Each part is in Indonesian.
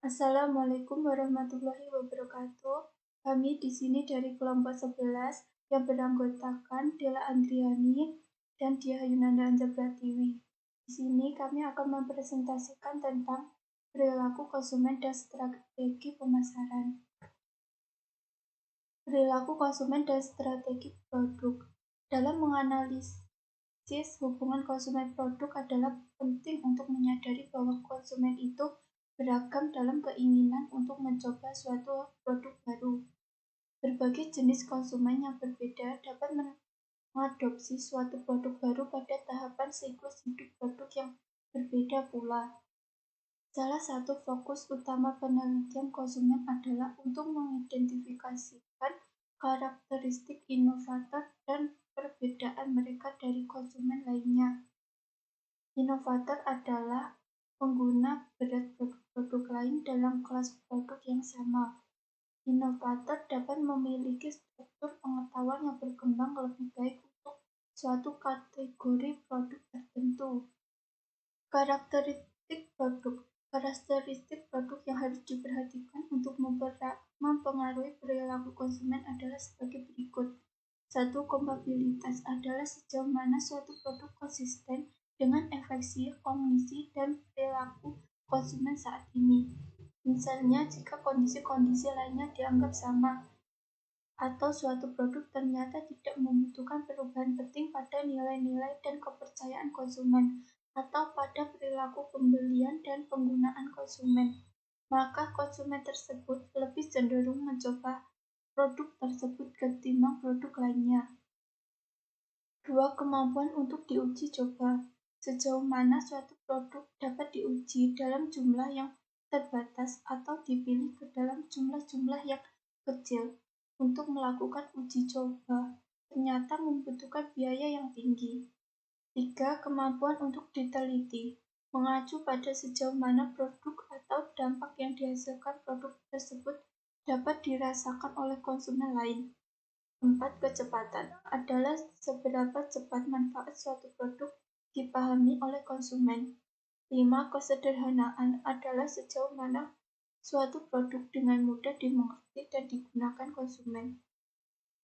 Assalamualaikum warahmatullahi wabarakatuh. Kami di sini dari kelompok 11 yang beranggotakan Dela Andriani dan Diah Yunanda Anjapratiwi. Di sini kami akan mempresentasikan tentang perilaku konsumen dan strategi pemasaran. Perilaku konsumen dan strategi produk. Dalam menganalisis hubungan konsumen produk adalah penting untuk menyadari bahwa konsumen itu beragam dalam keinginan untuk mencoba suatu produk baru. Berbagai jenis konsumen yang berbeda dapat mengadopsi suatu produk baru pada tahapan siklus hidup produk yang berbeda pula. Salah satu fokus utama penelitian konsumen adalah untuk mengidentifikasikan karakteristik inovator dan perbedaan mereka dari konsumen lainnya. Inovator adalah pengguna berat produk lain dalam kelas produk yang sama. Inovator dapat memiliki struktur pengetahuan yang berkembang lebih baik untuk suatu kategori produk tertentu. Karakteristik produk yang harus diperhatikan untuk mempengaruhi perilaku konsumen adalah sebagai berikut. 1. Kompatibilitas adalah sejauh mana suatu produk konsisten dengan efeksi, kognisi, dan perilaku konsumen saat ini. Misalnya, jika kondisi-kondisi lainnya dianggap sama, atau suatu produk ternyata tidak membutuhkan perubahan penting pada nilai-nilai dan kepercayaan konsumen, atau pada perilaku pembelian dan penggunaan konsumen, maka konsumen tersebut lebih cenderung mencoba produk tersebut ketimbang produk lainnya. 2. Kemampuan untuk diuji coba. Sejauh mana suatu produk dapat diuji dalam jumlah yang terbatas atau dipilih ke dalam jumlah-jumlah yang kecil. Untuk melakukan uji coba ternyata membutuhkan biaya yang tinggi. 3. Kemampuan untuk diteliti. Mengacu pada sejauh mana produk atau dampak yang dihasilkan produk tersebut dapat dirasakan oleh konsumen lain. 4. Kecepatan adalah seberapa cepat manfaat suatu produk dipahami oleh konsumen. 5. Kesederhanaan adalah sejauh mana suatu produk dengan mudah dimengerti dan digunakan konsumen.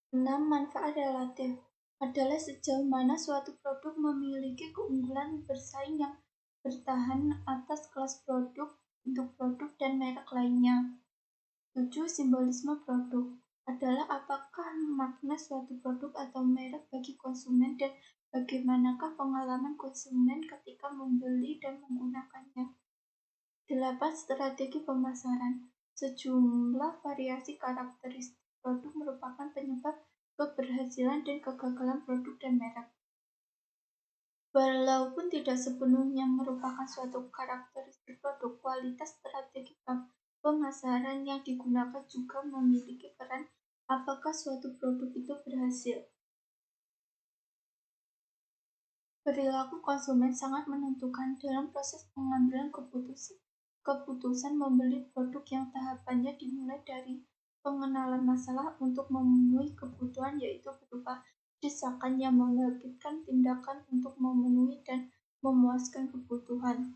6. Manfaat relatif adalah sejauh mana suatu produk memiliki keunggulan bersaing yang bertahan atas kelas produk, bentuk produk, dan merek lainnya. 7. Simbolisme produk adalah apakah makna suatu produk atau merek bagi konsumen dan bagaimanakah pengalaman konsumen ketika membeli dan menggunakannya. 8. Strategi pemasaran. Sejumlah variasi karakteristik produk merupakan penyebab keberhasilan dan kegagalan produk dan merek. Walaupun tidak sepenuhnya merupakan suatu karakteristik produk, kualitas strategi pemasaran yang digunakan juga memiliki peran apakah suatu produk itu berhasil. Perilaku konsumen sangat menentukan dalam proses pengambilan keputusan membeli produk yang tahapannya dimulai dari pengenalan masalah untuk memenuhi kebutuhan, yaitu berupa desakan yang membangkitkan tindakan untuk memenuhi dan memuaskan kebutuhan.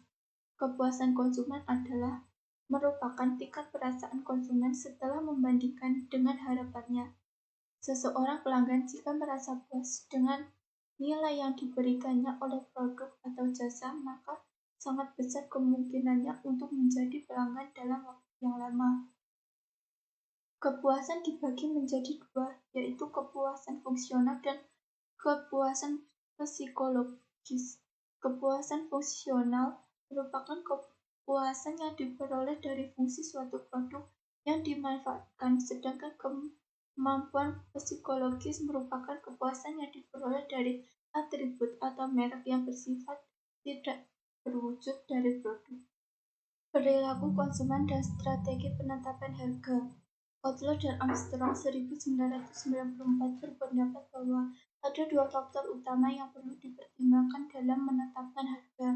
Kepuasan konsumen adalah merupakan tingkat perasaan konsumen setelah membandingkan dengan harapannya. Seseorang pelanggan jika merasa puas dengan nilai yang diberikannya oleh produk atau jasa, maka sangat besar kemungkinannya untuk menjadi pelanggan dalam waktu yang lama. Kepuasan dibagi menjadi dua, yaitu kepuasan fungsional dan kepuasan psikologis. Kepuasan fungsional merupakan kepuasan yang diperoleh dari fungsi suatu produk yang dimanfaatkan, sedangkan kemampuan psikologis merupakan kepuasan yang diperoleh dari atribut atau merek yang bersifat tidak berwujud dari produk. Perilaku konsumen dan strategi penetapan harga. Kotler dan Armstrong 1994 berpendapat bahwa ada dua faktor utama yang perlu dipertimbangkan dalam menetapkan harga,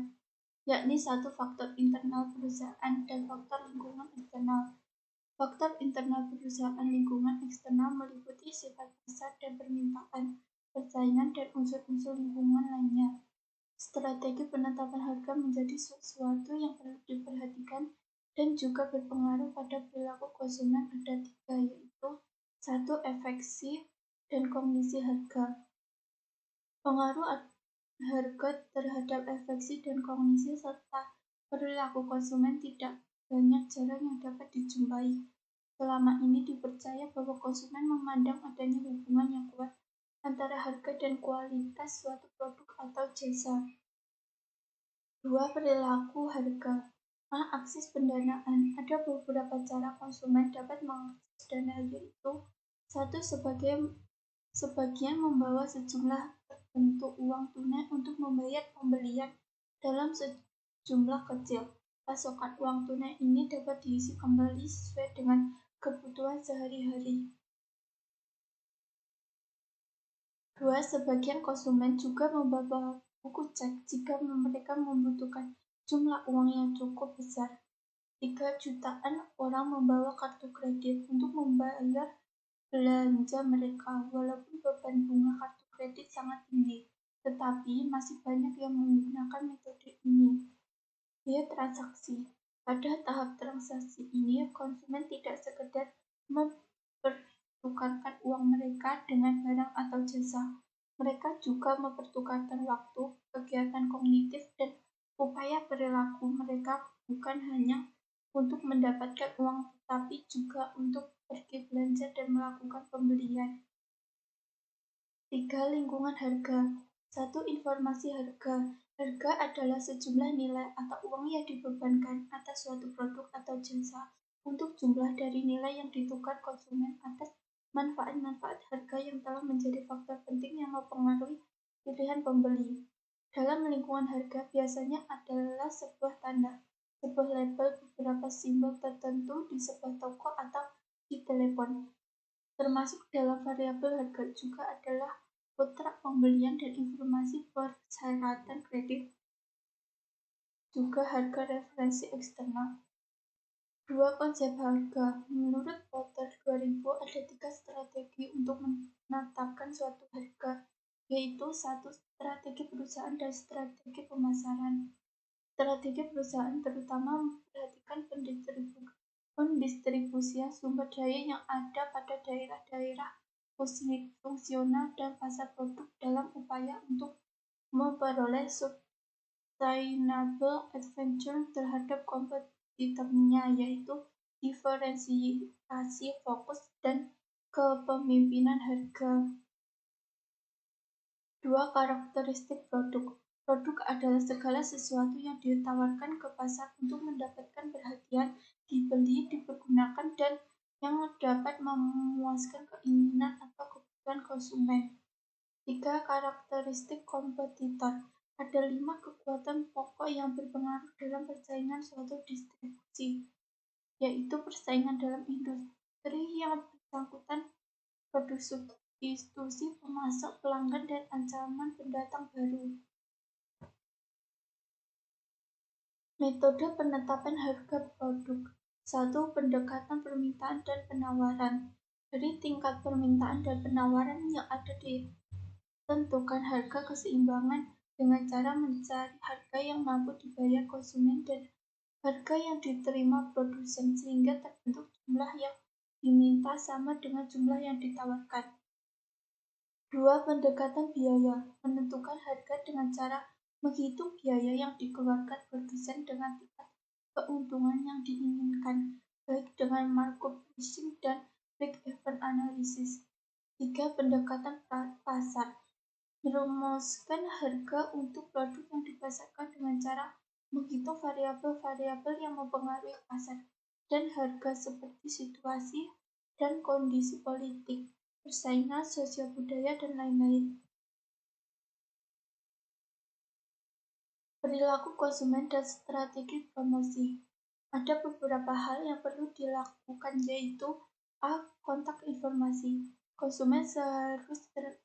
yakni 1. Faktor internal perusahaan dan faktor lingkungan eksternal. Faktor internal perusahaan lingkungan eksternal meliputi sifat pasar dan permintaan, persaingan, dan unsur-unsur lingkungan lainnya. Strategi penetapan harga menjadi sesuatu yang perlu diperhatikan dan juga berpengaruh pada perilaku konsumen ada tiga, yaitu satu, efeksi dan kognisi harga. Pengaruh harga terhadap efeksi dan kognisi serta perilaku konsumen tidak banyak jarang yang dapat dijumpai. Selama ini dipercaya bahwa konsumen memandang adanya hubungan yang kuat antara harga dan kualitas suatu produk atau jasa. Dua, perilaku harga. Akses pendanaan. Ada beberapa cara konsumen dapat mengakses dana, yaitu satu, sebagian membawa sejumlah tertentu uang tunai untuk membayar pembelian dalam sejumlah kecil. Pasokan uang tunai ini dapat diisi kembali sesuai dengan kebutuhan sehari-hari. Dua, sebagian konsumen juga membawa buku cek jika mereka membutuhkan jumlah uang yang cukup besar. 3 jutaan orang membawa kartu kredit untuk membayar belanja mereka. Walaupun beban bunga kartu kredit sangat tinggi, tetapi masih banyak yang menggunakan metode ini. Biaya transaksi. Pada tahap transaksi ini, konsumen tidak sekedar mempertukarkan uang mereka dengan barang atau jasa. Mereka juga mempertukarkan waktu, kegiatan kognitif, dan upaya perilaku mereka, bukan hanya untuk mendapatkan uang, tetapi juga untuk pergi belanja dan melakukan pembelian. 3. Lingkungan harga. 1. Informasi harga. Harga adalah sejumlah nilai atau uang yang dibebankan atas suatu produk atau jasa untuk jumlah dari nilai yang ditukar konsumen atas manfaat-manfaat harga yang telah menjadi faktor penting yang mempengaruhi pilihan pembeli. Dalam lingkungan harga biasanya adalah sebuah tanda, sebuah label, beberapa simbol tertentu di sebuah toko atau di telepon. Termasuk dalam variabel harga juga adalah kontrak pembelian dan informasi persyaratan kredit, juga harga referensi eksternal. 2. Konsep harga. Menurut Porter 2000, ada 3 strategi untuk menetapkan suatu harga, yaitu 1. Strategi perusahaan dan strategi pemasaran. Strategi perusahaan terutama memperhatikan pendistribusian sumber daya yang ada pada daerah-daerah fungsional dan pasar produk dalam upaya untuk memperoleh sustainable advantage terhadap kompetitornya, yaitu diferensiasi, fokus, dan kepemimpinan harga. 2. Karakteristik produk. Produk adalah segala sesuatu yang ditawarkan ke pasar untuk mendapatkan perhatian, dibeli, dipergunakan, dan yang dapat memuaskan keinginan atau kebutuhan konsumen. 3. Karakteristik kompetitor. Ada 5 kekuatan pokok yang berpengaruh dalam persaingan suatu distribusi, yaitu persaingan dalam industri yang bersangkutan, produk substitusi, pemasok, pelanggan, dan ancaman pendatang baru. Metode penetapan harga produk. 1. Pendekatan permintaan dan penawaran. Dari tingkat permintaan dan penawaran yang ada ditentukan harga keseimbangan dengan cara mencari harga yang mampu dibayar konsumen dan harga yang diterima produsen, sehingga terbentuk jumlah yang diminta sama dengan jumlah yang ditawarkan. 2. Pendekatan biaya. Menentukan harga dengan cara menghitung biaya yang dikeluarkan produsen dengan tingkat keuntungan yang diinginkan, baik dengan markup pricing dan break-even analysis. 3. Pendekatan pasar. Merumuskan harga untuk produk yang dipasarkan dengan cara menghitung variabel-variabel yang mempengaruhi pasar dan harga seperti situasi dan kondisi politik, persaingan, sosial budaya, dan lain-lain. Perilaku konsumen dan strategi promosi. Ada beberapa hal yang perlu dilakukan, yaitu A. Kontak informasi. Konsumen seharusnya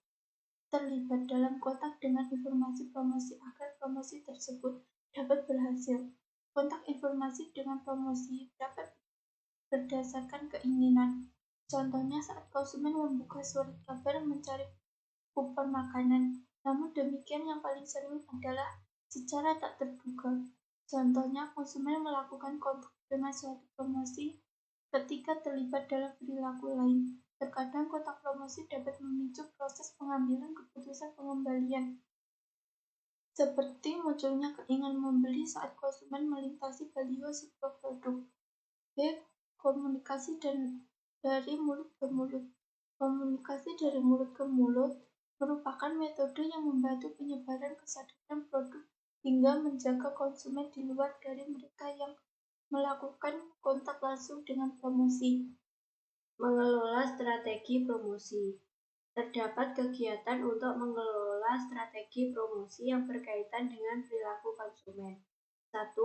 terlibat dalam kontak dengan informasi promosi agar promosi tersebut dapat berhasil. Kontak informasi dengan promosi dapat berdasarkan keinginan. Contohnya saat konsumen membuka surat kabar mencari kupon makanan. Namun demikian yang paling sering adalah secara tak terduga. Contohnya konsumen melakukan kontak dengan suatu promosi ketika terlibat dalam perilaku lain. Terkadang kotak promosi dapat memicu proses pengambilan keputusan pengembalian, seperti munculnya keinginan membeli saat konsumen melintasi baliho sebuah produk. B. Komunikasi dari mulut ke mulut. Komunikasi dari mulut ke mulut merupakan metode yang membantu penyebaran kesadaran produk hingga menjaga konsumen di luar dari mereka yang melakukan kontak langsung dengan promosi. Mengelola strategi promosi. Terdapat kegiatan untuk mengelola strategi promosi yang berkaitan dengan perilaku konsumen. 1.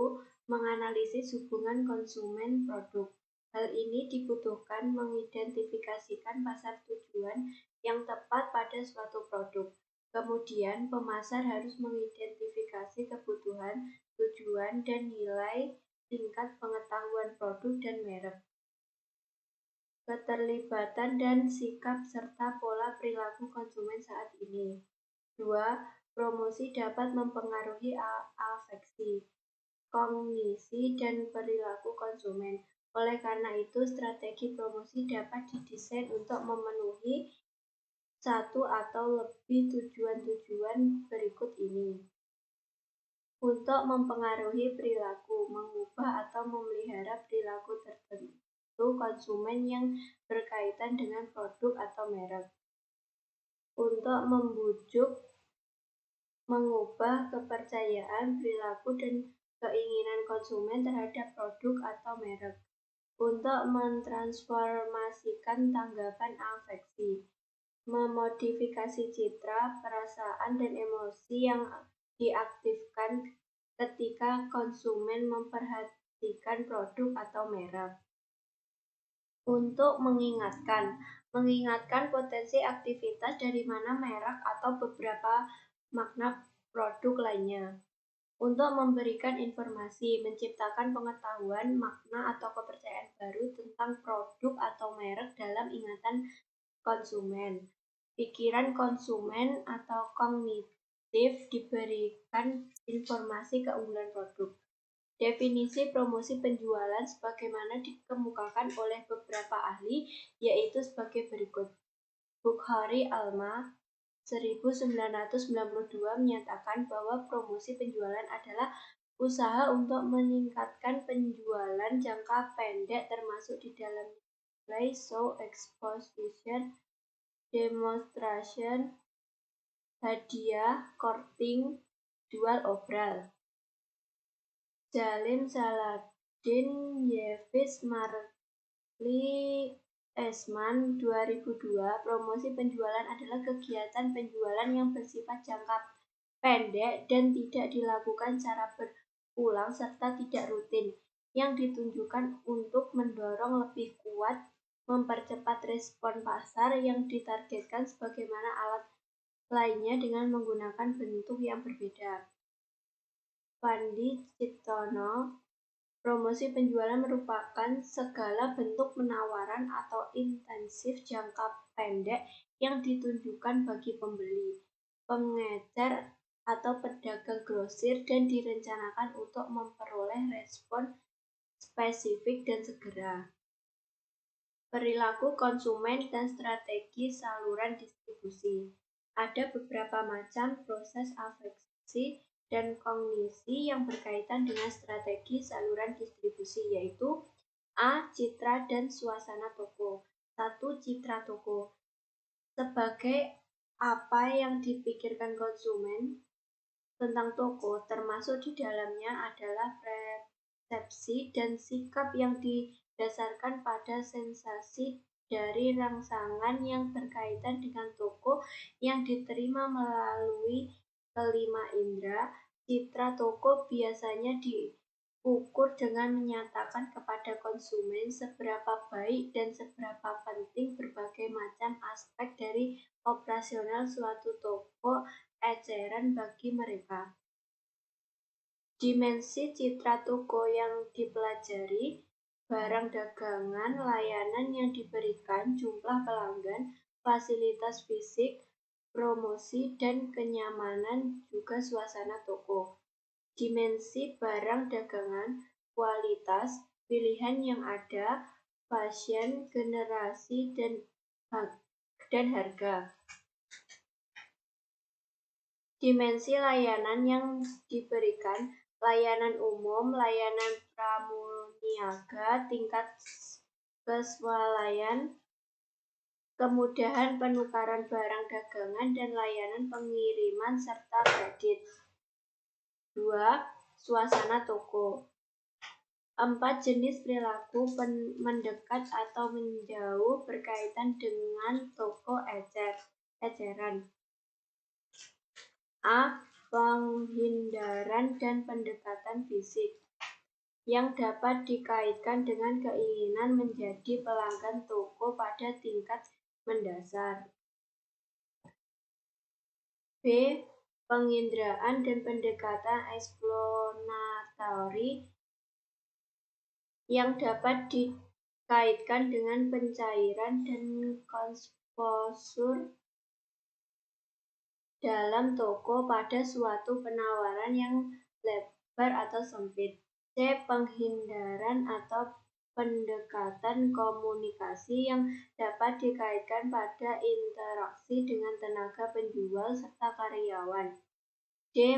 Menganalisis hubungan konsumen produk. Hal ini dibutuhkan mengidentifikasikan pasar tujuan yang tepat pada suatu produk. Kemudian, pemasar harus mengidentifikasi kebutuhan, tujuan, dan nilai tingkat pengetahuan produk dan merek. Keterlibatan dan sikap serta pola perilaku konsumen saat ini. 2. Promosi dapat mempengaruhi afeksi, kognisi, dan perilaku konsumen. Oleh karena itu, strategi promosi dapat didesain untuk memenuhi satu atau lebih tujuan-tujuan berikut ini. Untuk mempengaruhi perilaku, mengubah atau memelihara perilaku tertentu konsumen yang berkaitan dengan produk atau merek. Untuk membujuk, mengubah kepercayaan, perilaku, dan keinginan konsumen terhadap produk atau merek. Untuk mentransformasikan tanggapan afeksi, memodifikasi citra, perasaan, dan emosi yang diaktifkan ketika konsumen memperhatikan produk atau merek. Untuk mengingatkan potensi aktivitas dari mana merek atau beberapa makna produk lainnya. Untuk memberikan informasi, menciptakan pengetahuan, makna, atau kepercayaan baru tentang produk atau merek dalam ingatan konsumen. Pikiran konsumen atau kognitif diberikan informasi keunggulan produk. Definisi promosi penjualan sebagaimana dikemukakan oleh beberapa ahli, yaitu sebagai berikut. Bukhari Alma 1992 menyatakan bahwa promosi penjualan adalah usaha untuk meningkatkan penjualan jangka pendek termasuk di dalam nilai show, exposition, demonstration, hadiah, courting, jual obral. Jalin Saladin Yevis Marli Esman 2002, promosi penjualan adalah kegiatan penjualan yang bersifat jangka pendek dan tidak dilakukan secara berulang serta tidak rutin, yang ditunjukkan untuk mendorong lebih kuat, mempercepat respon pasar yang ditargetkan sebagaimana alat lainnya dengan menggunakan bentuk yang berbeda. Pandi Ciptono, promosi penjualan merupakan segala bentuk penawaran atau intensif jangka pendek yang ditunjukkan bagi pembeli, pengecer, atau pedagang grosir dan direncanakan untuk memperoleh respon spesifik dan segera. Perilaku konsumen dan strategi saluran distribusi. Ada beberapa macam proses afeksi dan kognisi yang berkaitan dengan strategi saluran distribusi, yaitu A. Citra dan suasana toko. 1. Citra toko. Sebagai apa yang dipikirkan konsumen tentang toko, termasuk di dalamnya adalah persepsi dan sikap yang didasarkan pada sensasi dari rangsangan yang berkaitan dengan toko yang diterima melalui kelima indera. Citra toko biasanya diukur dengan menyatakan kepada konsumen seberapa baik dan seberapa penting berbagai macam aspek dari operasional suatu toko eceran bagi mereka. Dimensi citra toko yang dipelajari, barang dagangan, layanan yang diberikan, jumlah pelanggan, fasilitas fisik, promosi, dan kenyamanan, juga suasana toko. Dimensi barang dagangan, kualitas, pilihan yang ada, fashion, generasi, dan harga. Dimensi layanan yang diberikan: layanan umum, layanan pramuniaga, tingkat keswalayan, kemudahan penukaran barang dagangan, dan layanan pengiriman serta kredit. 2. Suasana toko. 4. Jenis perilaku mendekat atau menjauh berkaitan dengan toko eceran. A. Penghindaran dan pendekatan fisik yang dapat dikaitkan dengan keinginan menjadi pelanggan toko pada tingkat mendasar. B. Penginderaan dan pendekatan eksploratori yang dapat dikaitkan dengan pencairan dan eksposur dalam toko pada suatu penawaran yang lebar atau sempit. C. Penghindaran atau pendekatan komunikasi yang dapat dikaitkan pada interaksi dengan tenaga penjual serta karyawan. D.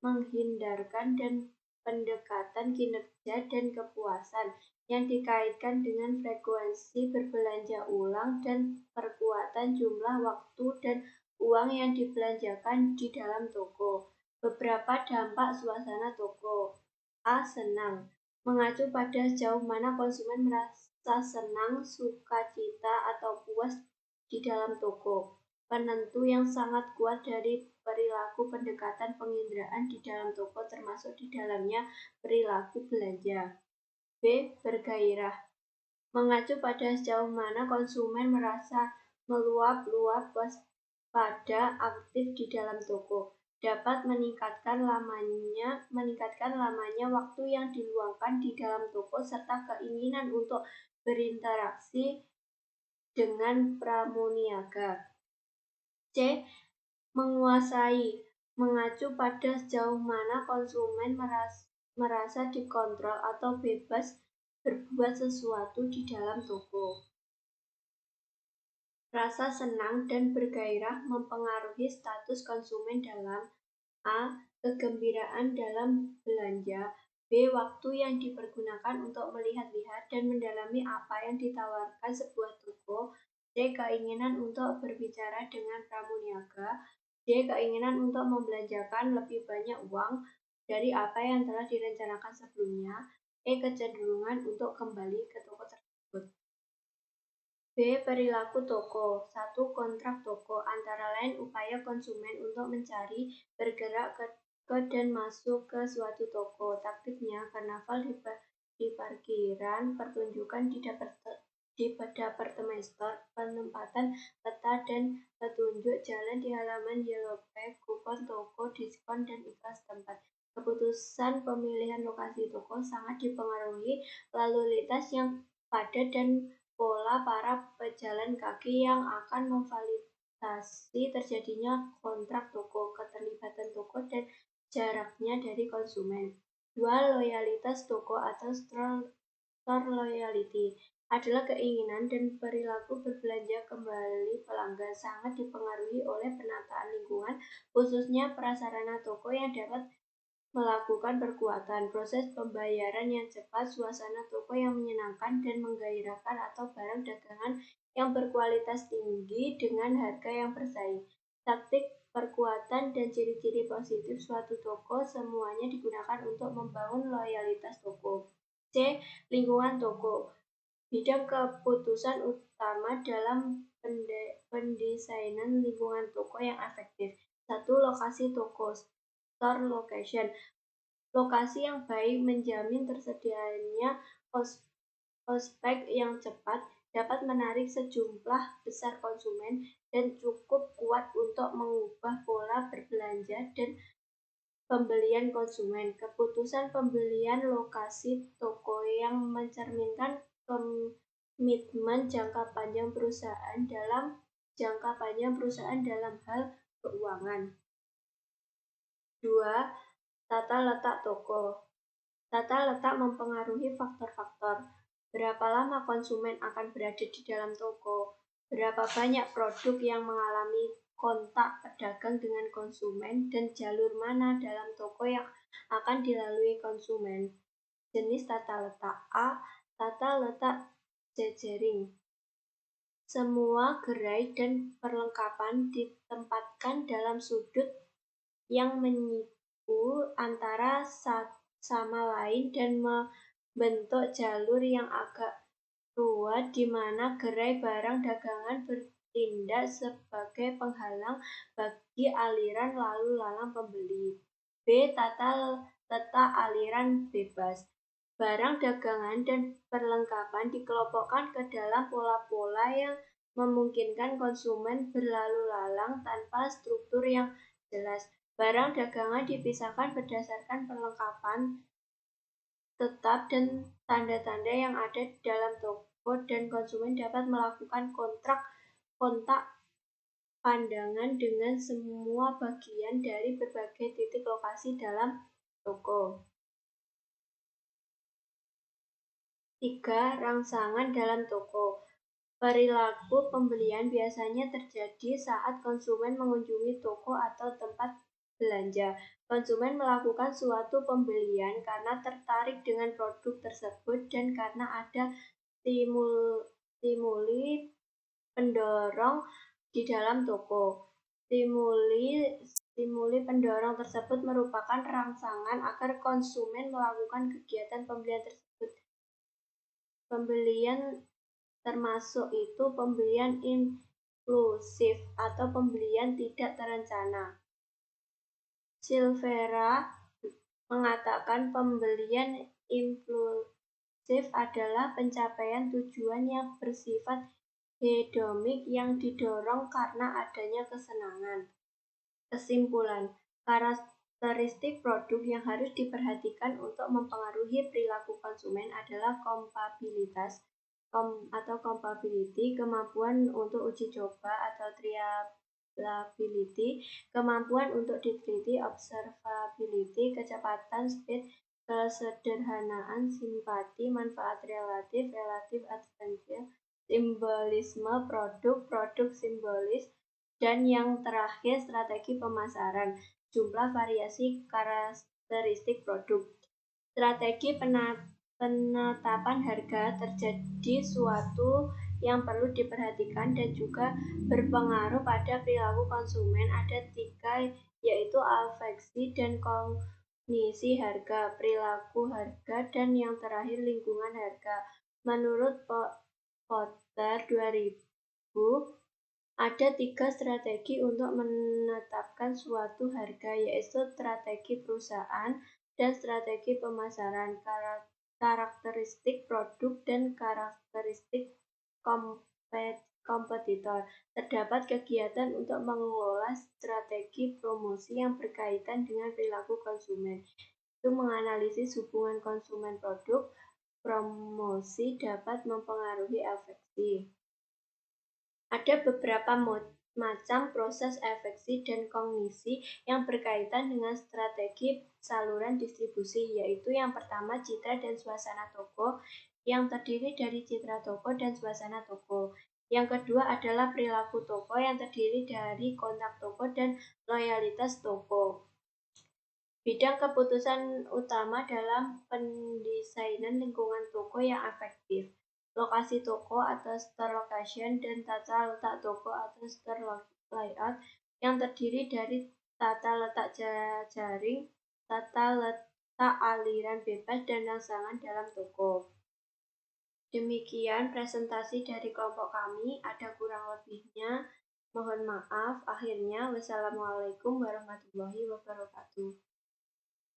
Menghindarkan dan pendekatan kinerja dan kepuasan yang dikaitkan dengan frekuensi berbelanja ulang dan perkuatan jumlah waktu dan uang yang dibelanjakan di dalam toko. Beberapa dampak suasana toko. A. Senang. Mengacu pada sejauh mana konsumen merasa senang, sukacita, atau puas di dalam toko. Penentu yang sangat kuat dari perilaku pendekatan penginderaan di dalam toko termasuk di dalamnya perilaku belanja. B. Bergairah. Mengacu pada sejauh mana konsumen merasa meluap-luap waspada aktif di dalam toko. Dapat meningkatkan lamanya waktu yang diluangkan di dalam toko serta keinginan untuk berinteraksi dengan pramuniaga. C. Menguasai. Mengacu pada sejauh mana konsumen merasa dikontrol atau bebas berbuat sesuatu di dalam toko. Rasa senang dan bergairah mempengaruhi status konsumen dalam A. Kegembiraan dalam belanja. B. Waktu yang dipergunakan untuk melihat-lihat dan mendalami apa yang ditawarkan sebuah toko. C. Keinginan untuk berbicara dengan pramuniaga. D. Keinginan untuk membelanjakan lebih banyak uang dari apa yang telah direncanakan sebelumnya. E. Kecenderungan untuk kembali ke toko tersebut. B. Perilaku toko. 1. Kontrak toko. Antara lain upaya konsumen untuk mencari, bergerak ke dan masuk ke suatu toko. Taktiknya, karnaval di parkiran, pertunjukan di department store, penempatan peta dan petunjuk jalan di halaman yellow pack, kupon toko, diskon, dan iklan setempat. Keputusan pemilihan lokasi toko sangat dipengaruhi lalu lintas yang padat dan pola para pejalan kaki yang akan memfasilitasi terjadinya kontrak toko, keterlibatan toko, dan jaraknya dari konsumen. 2. Loyalitas toko atau store loyalty adalah keinginan dan perilaku berbelanja kembali pelanggan, sangat dipengaruhi oleh penataan lingkungan, khususnya prasarana toko yang dapat melakukan perkuatan, proses pembayaran yang cepat, suasana toko yang menyenangkan dan menggairahkan, atau barang dagangan yang berkualitas tinggi dengan harga yang bersaing. Taktik perkuatan dan ciri-ciri positif suatu toko semuanya digunakan untuk membangun loyalitas toko. C. Lingkungan toko. Bidang keputusan utama dalam pendesainan lingkungan toko yang efektif. 1. Lokasi toko. Store location. Lokasi yang baik menjamin tersedianya ospek yang cepat, dapat menarik sejumlah besar konsumen, dan cukup kuat untuk mengubah pola berbelanja dan pembelian konsumen. Keputusan pembelian lokasi toko yang mencerminkan komitmen jangka panjang perusahaan dalam hal keuangan. 2. Tata letak toko. Tata letak mempengaruhi faktor-faktor. Berapa lama konsumen akan berada di dalam toko? Berapa banyak produk yang mengalami kontak pedagang dengan konsumen dan jalur mana dalam toko yang akan dilalui konsumen? Jenis tata letak. A. Tata letak jejaring. Semua gerai dan perlengkapan ditempatkan dalam sudut yang menyipu antara sama lain dan membentuk jalur yang agak ruwet di mana gerai barang dagangan bertindak sebagai penghalang bagi aliran lalu lalang pembeli. B. Tata letak aliran bebas. Barang dagangan dan perlengkapan dikelompokkan ke dalam pola-pola yang memungkinkan konsumen berlalu lalang tanpa struktur yang jelas. Barang dagangan dipisahkan berdasarkan perlengkapan tetap dan tanda-tanda yang ada di dalam toko dan konsumen dapat melakukan kontak pandangan dengan semua bagian dari berbagai titik lokasi dalam toko. 3. Rangsangan dalam toko. Perilaku pembelian biasanya terjadi saat konsumen mengunjungi toko atau tempat belanja. Konsumen melakukan suatu pembelian karena tertarik dengan produk tersebut dan karena ada stimuli pendorong di dalam toko. Stimuli pendorong tersebut merupakan rangsangan agar konsumen melakukan kegiatan pembelian tersebut. Pembelian termasuk itu pembelian impulsif atau pembelian tidak terencana. Silvera mengatakan pembelian impulsif adalah pencapaian tujuan yang bersifat hedonik yang didorong karena adanya kesenangan. Kesimpulan, karakteristik produk yang harus diperhatikan untuk mempengaruhi perilaku konsumen adalah kompabilitas atau compatibility, kemampuan untuk uji coba atau triability, kemampuan untuk diteliti, observability, kecepatan, speed, kesederhanaan, simpati, manfaat relatif, relative advantage, simbolisme produk simbolis, dan yang terakhir strategi pemasaran, jumlah variasi karakteristik produk. Strategi penetapan harga terjadi suatu yang perlu diperhatikan dan juga berpengaruh pada perilaku konsumen. Ada 3, yaitu afeksi dan kognisi harga, perilaku harga, dan yang terakhir lingkungan harga. Menurut Porter 2000, ada 3 strategi untuk menetapkan suatu harga, yaitu strategi perusahaan dan strategi pemasaran, karakteristik produk, dan karakteristik kompetitor. Terdapat kegiatan untuk mengelola strategi promosi yang berkaitan dengan perilaku konsumen. Itu menganalisis hubungan konsumen produk, promosi dapat mempengaruhi afeksi. Ada beberapa macam proses afeksi dan kognisi yang berkaitan dengan strategi saluran distribusi, yaitu yang pertama citra dan suasana toko, yang terdiri dari citra toko dan suasana toko. Yang kedua adalah perilaku toko yang terdiri dari kontak toko dan loyalitas toko. Bidang keputusan utama dalam pendesainan lingkungan toko yang efektif. Lokasi toko atau store location dan tata letak toko atau store layout yang terdiri dari tata letak jejaring, tata letak aliran bebas, dan rangsangan dalam toko. Demikian presentasi dari kelompok kami, ada kurang lebihnya, mohon maaf. Akhirnya, wassalamualaikum warahmatullahi wabarakatuh.